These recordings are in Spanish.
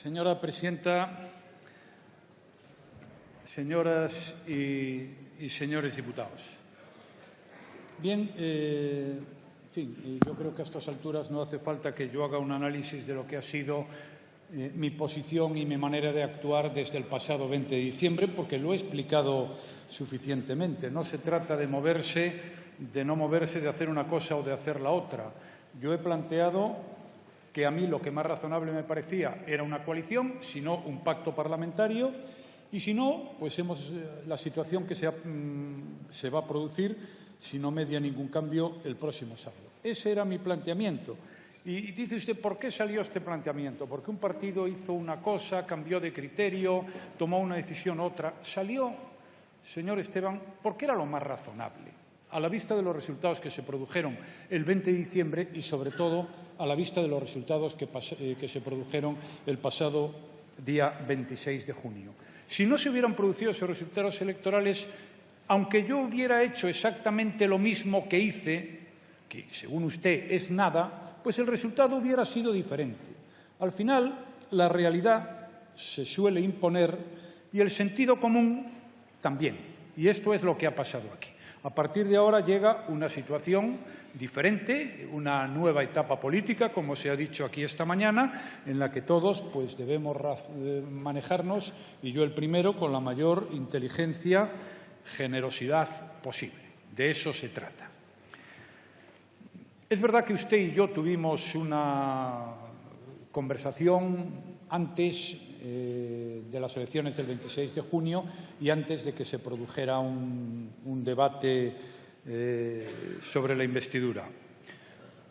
Señora presidenta, señoras y señores diputados. Bien, en fin, yo creo que a estas alturas no hace falta que yo haga un análisis de lo que ha sido mi posición y mi manera de actuar desde el pasado 20 de diciembre, porque lo he explicado suficientemente. No se trata de moverse, de no moverse, de hacer una cosa o de hacer la otra. Yo he planteado que a mí lo que más razonable me parecía era una coalición, si no un pacto parlamentario, y si no, pues la situación que se va a producir si no media ningún cambio el próximo sábado. Ese era mi planteamiento. Y dice usted, ¿por qué salió este planteamiento? Porque un partido hizo una cosa, cambió de criterio, tomó una decisión otra. Salió, señor Esteban, porque era lo más razonable, a la vista de los resultados que se produjeron el 20 de diciembre y, sobre todo, a la vista de los resultados que se produjeron el pasado día 26 de junio. Si no se hubieran producido esos resultados electorales, aunque yo hubiera hecho exactamente lo mismo que hice, que según usted es nada, pues el resultado hubiera sido diferente. Al final, la realidad se suele imponer y el sentido común también. Y esto es lo que ha pasado aquí. A partir de ahora llega una situación diferente, una nueva etapa política, como se ha dicho aquí esta mañana, en la que todos pues, debemos manejarnos, y yo el primero, con la mayor inteligencia, generosidad posible. De eso se trata. Es verdad que usted y yo tuvimos una conversación antes de las elecciones del 26 de junio y antes de que se produjera un debate sobre la investidura.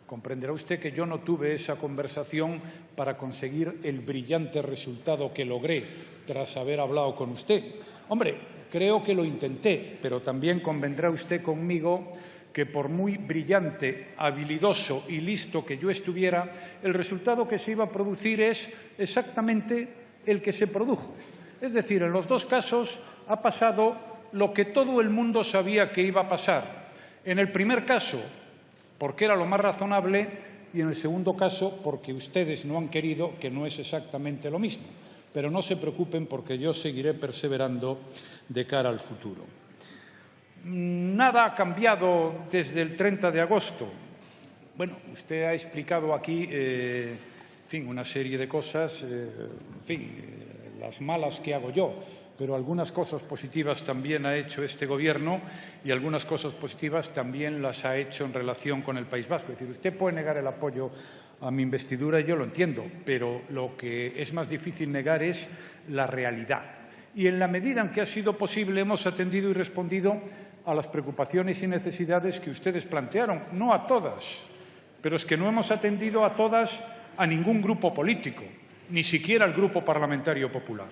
Comprenderá usted que yo no tuve esa conversación para conseguir el brillante resultado que logré tras haber hablado con usted. Hombre, creo que lo intenté, pero también convendrá usted conmigo que por muy brillante, habilidoso y listo que yo estuviera, el resultado que se iba a producir es exactamente el que se produjo. Es decir, en los dos casos ha pasado lo que todo el mundo sabía que iba a pasar. En el primer caso, porque era lo más razonable, y en el segundo caso, porque ustedes no han querido, que no es exactamente lo mismo. Pero no se preocupen, porque yo seguiré perseverando de cara al futuro. Nada ha cambiado desde el 30 de agosto. Bueno, usted ha explicado aquí, una serie de cosas, las malas que hago yo, pero algunas cosas positivas también ha hecho este Gobierno y algunas cosas positivas también las ha hecho en relación con el País Vasco. Es decir, usted puede negar el apoyo a mi investidura y yo lo entiendo, pero lo que es más difícil negar es la realidad. Y en la medida en que ha sido posible hemos atendido y respondido a las preocupaciones y necesidades que ustedes plantearon, no a todas, pero es que no hemos atendido a todas a ningún grupo político, ni siquiera al Grupo Parlamentario Popular,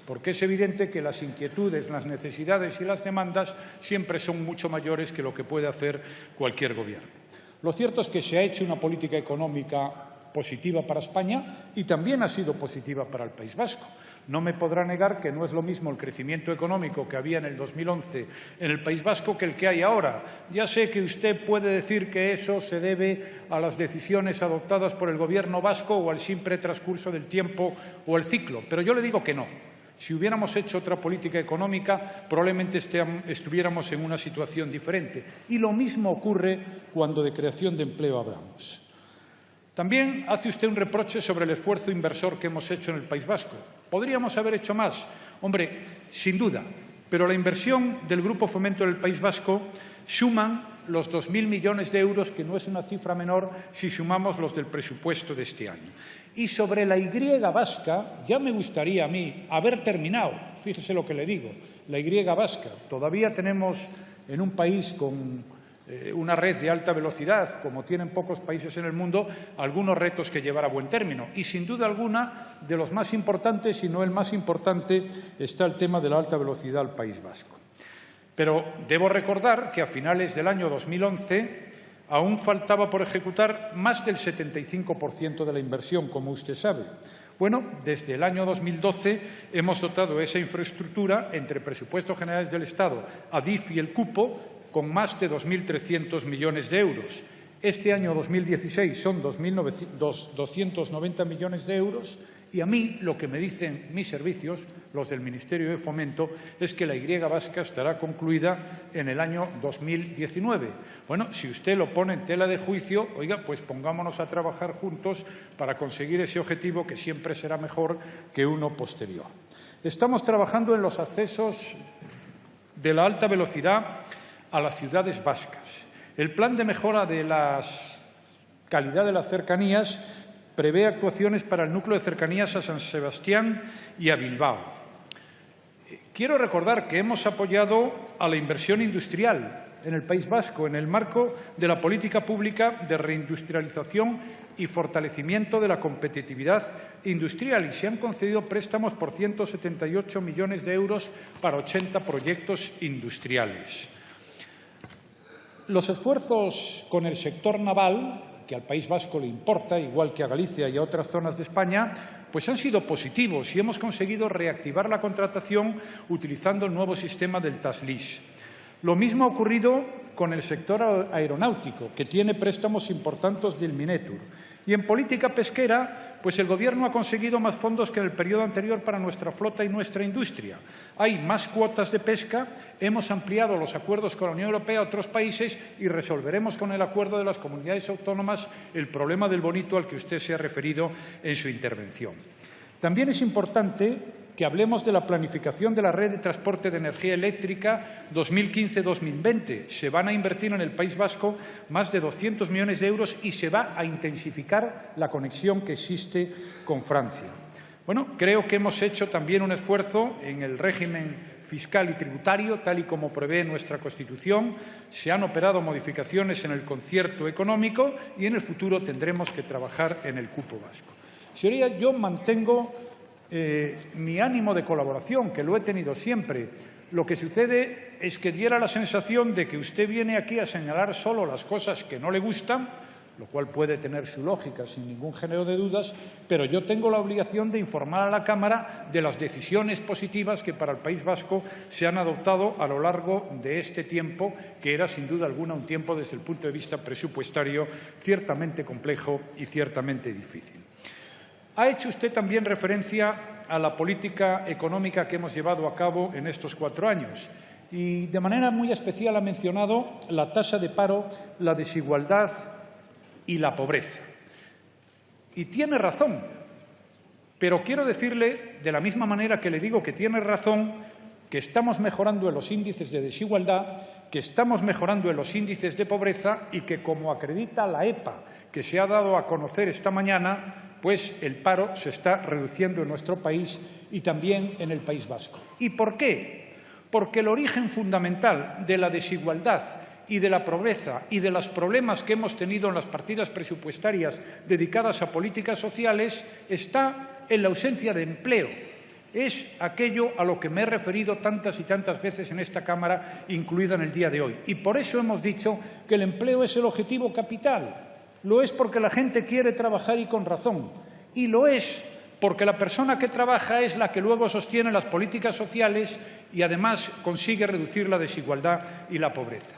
porque es evidente que las inquietudes, las necesidades y las demandas siempre son mucho mayores que lo que puede hacer cualquier gobierno. Lo cierto es que se ha hecho una política económica positiva para España y también ha sido positiva para el País Vasco. No me podrá negar que no es lo mismo el crecimiento económico que había en el 2011 en el País Vasco que el que hay ahora. Ya sé que usted puede decir que eso se debe a las decisiones adoptadas por el Gobierno vasco o al simple transcurso del tiempo o el ciclo, pero yo le digo que no. Si hubiéramos hecho otra política económica, probablemente estuviéramos en una situación diferente. Y lo mismo ocurre cuando de creación de empleo hablamos. También hace usted un reproche sobre el esfuerzo inversor que hemos hecho en el País Vasco. ¿Podríamos haber hecho más? Hombre, sin duda, pero la inversión del Grupo Fomento del País Vasco suman los 2.000 millones de euros, que no es una cifra menor si sumamos los del presupuesto de este año. Y sobre la Y vasca, ya me gustaría a mí haber terminado, fíjese lo que le digo, la Y vasca. Todavía tenemos en un país con una red de alta velocidad, como tienen pocos países en el mundo, algunos retos que llevar a buen término. Y, sin duda alguna, de los más importantes, si no el más importante, está el tema de la alta velocidad al País Vasco. Pero debo recordar que a finales del año 2011 aún faltaba por ejecutar más del 75% de la inversión, como usted sabe. Bueno, desde el año 2012 hemos dotado esa infraestructura entre presupuestos generales del Estado, ADIF y el cupo, con más de 2.300 millones de euros. Este año 2016 son 290 millones de euros y a mí lo que me dicen mis servicios, los del Ministerio de Fomento, es que la Y vasca estará concluida en el año 2019. Bueno, si usted lo pone en tela de juicio, oiga, pues pongámonos a trabajar juntos para conseguir ese objetivo que siempre será mejor que uno posterior. Estamos trabajando en los accesos de la alta velocidad a las ciudades vascas. El plan de mejora de la calidad de las cercanías prevé actuaciones para el núcleo de cercanías a San Sebastián y a Bilbao. Quiero recordar que hemos apoyado a la inversión industrial en el País Vasco en el marco de la política pública de reindustrialización y fortalecimiento de la competitividad industrial y se han concedido préstamos por 178 millones de euros para 80 proyectos industriales. Los esfuerzos con el sector naval, que al País Vasco le importa, igual que a Galicia y a otras zonas de España, pues han sido positivos y hemos conseguido reactivar la contratación utilizando el nuevo sistema del TASLIS. Lo mismo ha ocurrido con el sector aeronáutico, que tiene préstamos importantes del Minetur. Y en política pesquera, pues el Gobierno ha conseguido más fondos que en el periodo anterior para nuestra flota y nuestra industria. Hay más cuotas de pesca, hemos ampliado los acuerdos con la Unión Europea a otros países y resolveremos con el acuerdo de las comunidades autónomas el problema del bonito al que usted se ha referido en su intervención. También es importante que hablemos de la planificación de la red de transporte de energía eléctrica 2015-2020. Se van a invertir en el País Vasco más de 200 millones de euros y se va a intensificar la conexión que existe con Francia. Bueno, creo que hemos hecho también un esfuerzo en el régimen fiscal y tributario, tal y como prevé nuestra Constitución. Se han operado modificaciones en el concierto económico y en el futuro tendremos que trabajar en el cupo vasco. Señoría, yo mantengo mi ánimo de colaboración, que lo he tenido siempre. Lo que sucede es que diera la sensación de que usted viene aquí a señalar solo las cosas que no le gustan, lo cual puede tener su lógica sin ningún género de dudas, pero yo tengo la obligación de informar a la Cámara de las decisiones positivas que para el País Vasco se han adoptado a lo largo de este tiempo, que era sin duda alguna un tiempo desde el punto de vista presupuestario ciertamente complejo y ciertamente difícil. Ha hecho usted también referencia a la política económica que hemos llevado a cabo en estos 4 años y de manera muy especial ha mencionado la tasa de paro, la desigualdad y la pobreza. Y tiene razón, pero quiero decirle, de la misma manera que le digo que tiene razón, que estamos mejorando en los índices de desigualdad, que estamos mejorando en los índices de pobreza y que, como acredita la EPA, que se ha dado a conocer esta mañana, pues el paro se está reduciendo en nuestro país y también en el País Vasco. ¿Y por qué? Porque el origen fundamental de la desigualdad y de la pobreza y de los problemas que hemos tenido en las partidas presupuestarias dedicadas a políticas sociales está en la ausencia de empleo. Es aquello a lo que me he referido tantas y tantas veces en esta Cámara, incluida en el día de hoy. Y por eso hemos dicho que el empleo es el objetivo capital. Lo es porque la gente quiere trabajar y con razón. Y lo es porque la persona que trabaja es la que luego sostiene las políticas sociales y además consigue reducir la desigualdad y la pobreza.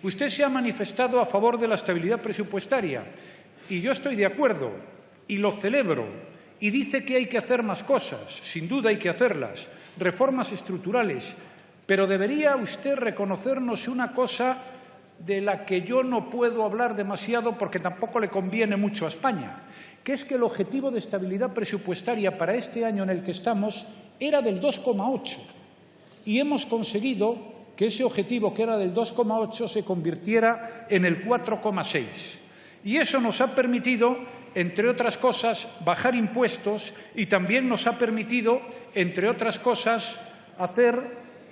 Usted se ha manifestado a favor de la estabilidad presupuestaria y yo estoy de acuerdo y lo celebro y dice que hay que hacer más cosas. Sin duda hay que hacerlas, reformas estructurales, pero debería usted reconocernos una cosa de la que yo no puedo hablar demasiado porque tampoco le conviene mucho a España, que es que el objetivo de estabilidad presupuestaria para este año en el que estamos era del 2,8 y hemos conseguido que ese objetivo, que era del 2,8, se convirtiera en el 4,6. Y eso nos ha permitido, entre otras cosas, bajar impuestos y también nos ha permitido, entre otras cosas, hacer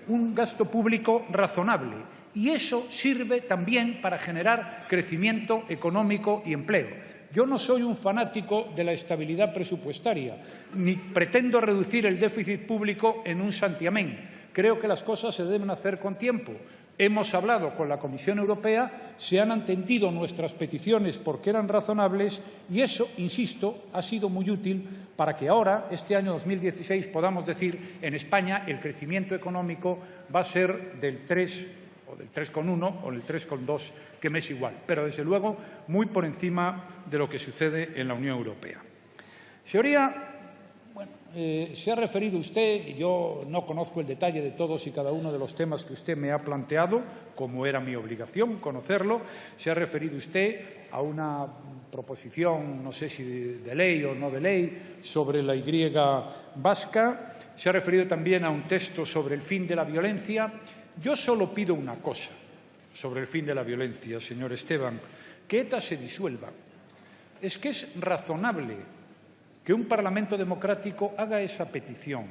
un gasto público razonable. Y eso sirve también para generar crecimiento económico y empleo. Yo no soy un fanático de la estabilidad presupuestaria, ni pretendo reducir el déficit público en un santiamén. Creo que las cosas se deben hacer con tiempo. Hemos hablado con la Comisión Europea, se han atendido nuestras peticiones porque eran razonables y eso, insisto, ha sido muy útil para que ahora, este año 2016, podamos decir en España el crecimiento económico va a ser del 3 o del 3,1 o el 3,2, que me es igual, pero desde luego muy por encima de lo que sucede en la Unión Europea. Señoría, se ha referido usted, y yo no conozco el detalle de todos y cada uno de los temas que usted me ha planteado, como era mi obligación conocerlo, se ha referido usted a una proposición, no sé si de ley o no de ley, sobre la Y vasca, se ha referido también a un texto sobre el fin de la violencia. Yo solo pido una cosa sobre el fin de la violencia, señor Esteban, que ETA se disuelva. Es que es razonable que un Parlamento democrático haga esa petición,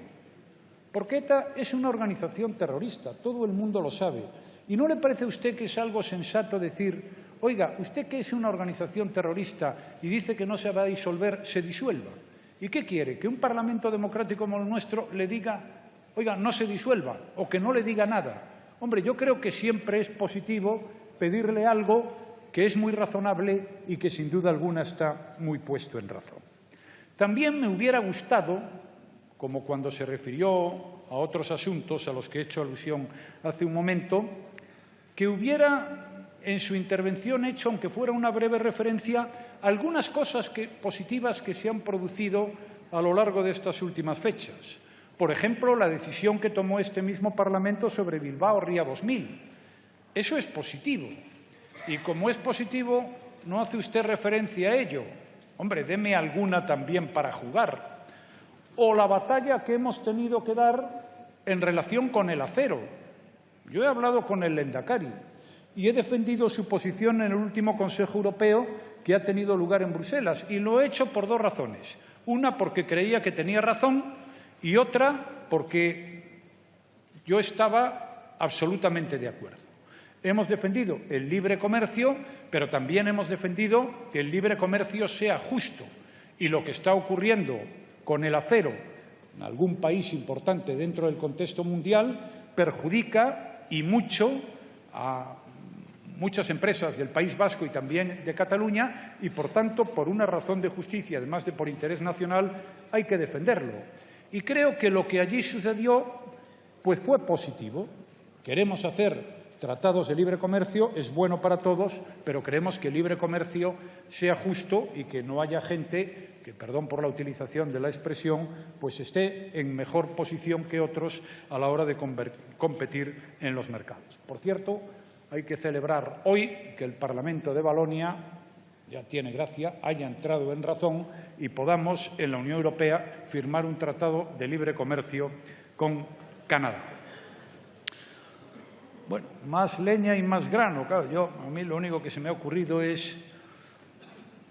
porque ETA es una organización terrorista, todo el mundo lo sabe. ¿Y no le parece a usted que es algo sensato decir, oiga, usted que es una organización terrorista y dice que no se va a disolver, se disuelva? ¿Y qué quiere? ¿Que un Parlamento democrático como el nuestro le diga, oiga, no se disuelva, o que no le diga nada? Hombre, yo creo que siempre es positivo pedirle algo que es muy razonable y que sin duda alguna está muy puesto en razón. También me hubiera gustado, como cuando se refirió a otros asuntos a los que he hecho alusión hace un momento, que hubiera en su intervención hecho, aunque fuera una breve referencia, algunas cosas positivas que se han producido a lo largo de estas últimas fechas. Por ejemplo, la decisión que tomó este mismo Parlamento sobre Bilbao Ría 2000. Eso es positivo. Y como es positivo, no hace usted referencia a ello. Hombre, deme alguna también para jugar. O la batalla que hemos tenido que dar en relación con el acero. Yo he hablado con el Lehendakari y he defendido su posición en el último Consejo Europeo que ha tenido lugar en Bruselas. Y lo he hecho por dos razones. Una, porque creía que tenía razón, y otra, porque yo estaba absolutamente de acuerdo. Hemos defendido el libre comercio, pero también hemos defendido que el libre comercio sea justo. Y lo que está ocurriendo con el acero en algún país importante dentro del contexto mundial perjudica y mucho a muchas empresas del País Vasco y también de Cataluña y, por tanto, por una razón de justicia, además de por interés nacional, hay que defenderlo. Y creo que lo que allí sucedió pues fue positivo. Queremos hacer tratados de libre comercio, es bueno para todos, pero creemos que el libre comercio sea justo y que no haya gente que, perdón por la utilización de la expresión, pues esté en mejor posición que otros a la hora de competir en los mercados. Por cierto, hay que celebrar hoy que el Parlamento de Valonia, ya tiene gracia, haya entrado en razón y podamos en la Unión Europea firmar un tratado de libre comercio con Canadá. Bueno, más leña y más grano. Claro, a mí lo único que se me ha ocurrido es,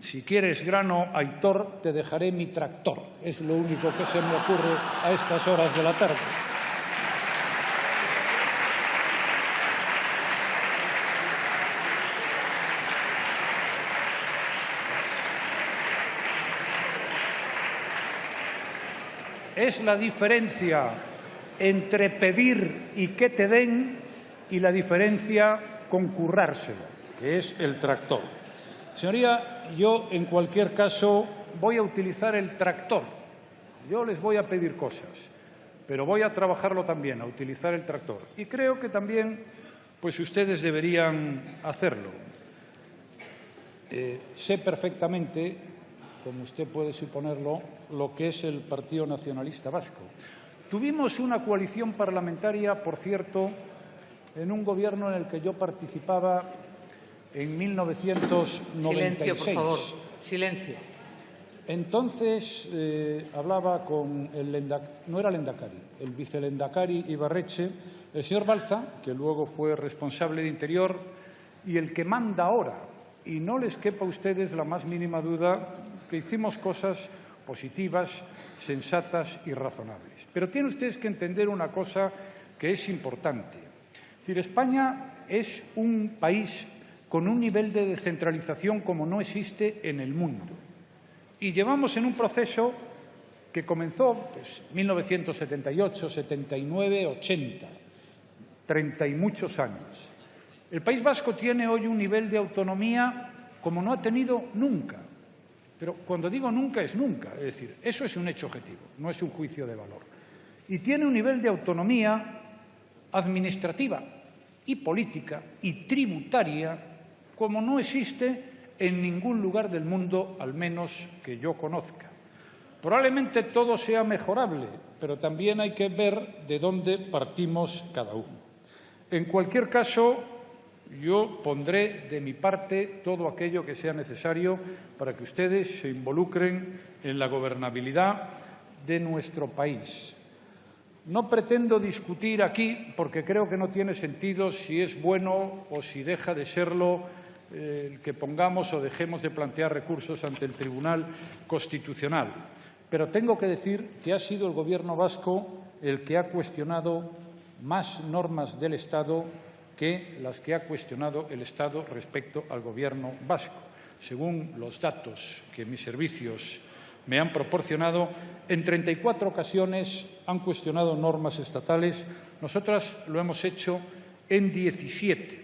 si quieres grano, Aitor, te dejaré mi tractor. Es lo único que se me ocurre a estas horas de la tarde. Es la diferencia entre pedir y que te den y la diferencia con currárselo, que es el tractor. Señoría, yo en cualquier caso voy a utilizar el tractor. Yo les voy a pedir cosas, pero voy a trabajarlo también, a utilizar el tractor. Y creo que también pues ustedes deberían hacerlo. Sé perfectamente, como usted puede suponerlo, lo que es el Partido Nacionalista Vasco. Tuvimos una coalición parlamentaria, por cierto, en un gobierno en el que yo participaba en 1996. Silencio, por favor. Silencio. Entonces hablaba con no era el Lehendakari, el vicelehendakari Ibarretxe, el señor Balza, que luego fue responsable de Interior, y el que manda ahora. Y no les quepa a ustedes la más mínima duda que hicimos cosas positivas, sensatas y razonables. Pero tienen ustedes que entender una cosa que es importante. Es decir, España es un país con un nivel de descentralización como no existe en el mundo. Y llevamos en un proceso que comenzó en 1978, 79, 80, 30 y muchos años. El País Vasco tiene hoy un nivel de autonomía como no ha tenido nunca. Pero cuando digo nunca, es nunca. Es decir, eso es un hecho objetivo, no es un juicio de valor. Y tiene un nivel de autonomía administrativa y política y tributaria como no existe en ningún lugar del mundo, al menos que yo conozca. Probablemente todo sea mejorable, pero también hay que ver de dónde partimos cada uno. En cualquier caso, yo pondré de mi parte todo aquello que sea necesario para que ustedes se involucren en la gobernabilidad de nuestro país. No pretendo discutir aquí, porque creo que no tiene sentido si es bueno o si deja de serlo que pongamos o dejemos de plantear recursos ante el Tribunal Constitucional. Pero tengo que decir que ha sido el Gobierno vasco el que ha cuestionado más normas del Estado que las que ha cuestionado el Estado respecto al Gobierno vasco. Según los datos que mis servicios me han proporcionado, en 34 ocasiones han cuestionado normas estatales. Nosotros lo hemos hecho en 17.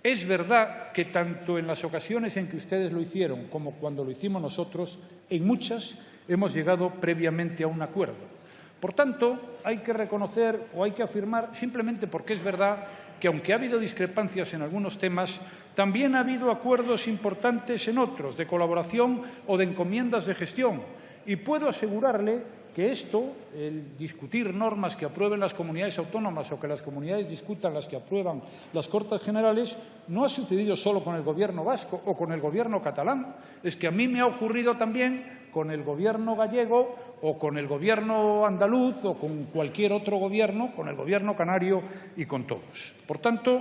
Es verdad que tanto en las ocasiones en que ustedes lo hicieron como cuando lo hicimos nosotros, en muchas hemos llegado previamente a un acuerdo. Por tanto, hay que reconocer o hay que afirmar, simplemente porque es verdad, que aunque ha habido discrepancias en algunos temas, también ha habido acuerdos importantes en otros, de colaboración o de encomiendas de gestión. Y puedo asegurarle que esto, el discutir normas que aprueben las comunidades autónomas o que las comunidades discutan las que aprueban las Cortes Generales, no ha sucedido solo con el Gobierno vasco o con el Gobierno catalán. Es que a mí me ha ocurrido también con el Gobierno gallego o con el Gobierno andaluz o con cualquier otro gobierno, con el Gobierno canario y con todos. Por tanto,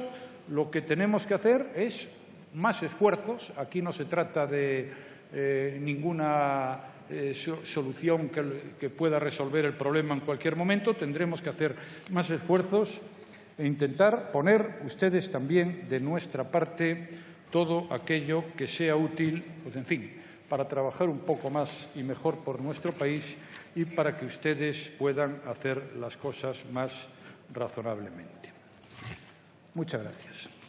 lo que tenemos que hacer es más esfuerzos. Aquí no se trata de ninguna solución que pueda resolver el problema en cualquier momento. Tendremos que hacer más esfuerzos e intentar poner ustedes también de nuestra parte todo aquello que sea útil, pues en fin, para trabajar un poco más y mejor por nuestro país y para que ustedes puedan hacer las cosas más razonablemente. Muchas gracias.